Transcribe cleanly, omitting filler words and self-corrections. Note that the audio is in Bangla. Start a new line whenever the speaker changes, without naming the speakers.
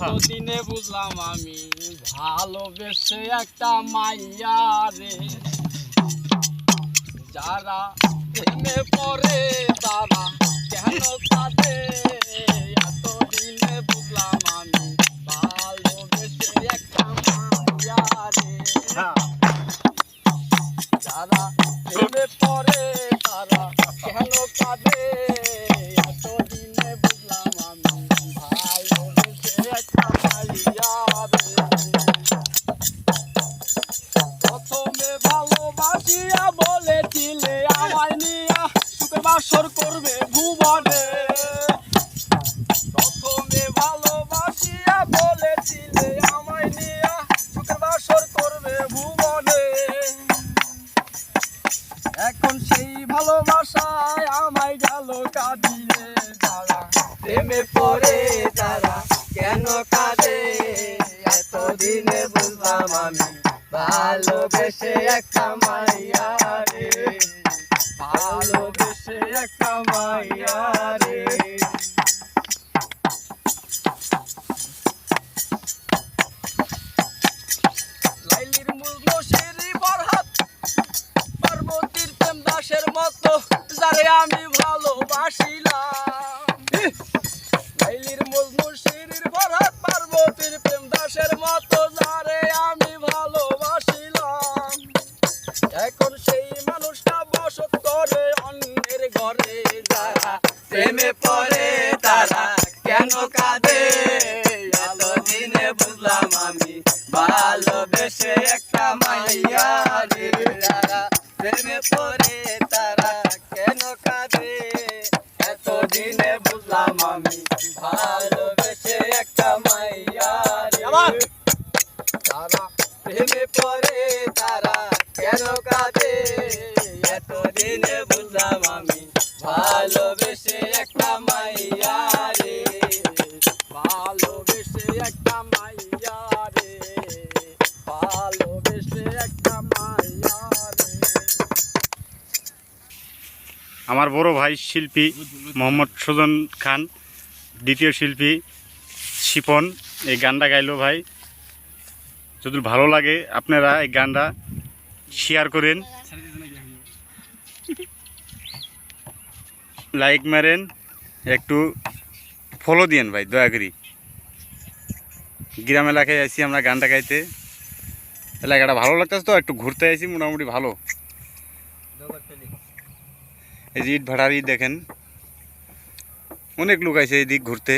এতদিনে বুঝলাম আমি ভালোবেসে একটা মাইয়া রে, যারা প্রেমে পড়ে তারা কেন কাঁদে। এতদিনে বুঝলাম আমি ভালোবেসে একটা মাইয়া রে, যারা প্রেমে পড়ে তারা কেন কাঁদে। এতদিনে বুঝলাম আমি ভালোবেসে একটা মাইয়া রে, প্রথমে ভালোবাসিয়া বলেছিলে আমায় নিয়া সুখের বাসর করবে ভুবনে। প্রথমে ভালোবাসিয়া বলেছিলে আমায় নিয়া সুখের বাসর করবে ভুবনে। এখন সেই ভালোবাসায় আমায় গেল কাঁদিয়ে, তারা প্রেমে পড়ে তারা কেন কাঁদে। এতদিনে বুঝলাম আমি ভালোবেসে একটা মাইয়া রে, ভালোবেসে একটা মাইয়া রে। লাইলির মুজনো শিরি ফরহাদ পার্বতীর প্রেম দাসের মতো যারে আমি ভালোবাসিলাম। লাইলির মজনু শিরির ফরহাদ পার্বতীর প্রেম দাসের মতো যারে আমি ভালোবাসিলাম। এখন সেই মানুষটা বসত করে অন্যের ঘরে, যারা প্রেমে পড়ে তারা কেন কাঁদে। এতদিনে বুঝলাম আমি ভালোবেসে একটা মাইয়া রে, যারা প্রেমে পড়ে তারা কেন কাঁদে। এতদিনে বুঝলাম আমি ভালোবেসে একটা মাইয়া রে, তারা প্রেমে পড়ে তারা কেন কাঁদে। এতদিনে বুঝলাম আমি ভালোবেসে একটা মাইয়া রে, ভালোবেসে একটা মাইয়া রে, ভালোবেসে একটা মাইয়া রে।
আমার বড় ভাই শিল্পী মোহাম্মদ সুজন খান, দ্বিতীয় শিল্পী শিপন এই গানটা গাইলো ভাই। যদি ভালো লাগে আপনারা এই গানটা শেয়ার করেন, লাইক মারেন, একটু ফলো দিয়েন ভাই দয়া করি। গ্রাম এলাকায় আইছি আমরা গানটা গাইতে, এলাকাটা ভালো লাগতেছে তো একটু ঘুরতে আইছি মোটামুটি ভালো। এই যে ইট ভাড়ারই দেখেন অনেক লোক আছে এই দিক ঘুরতে।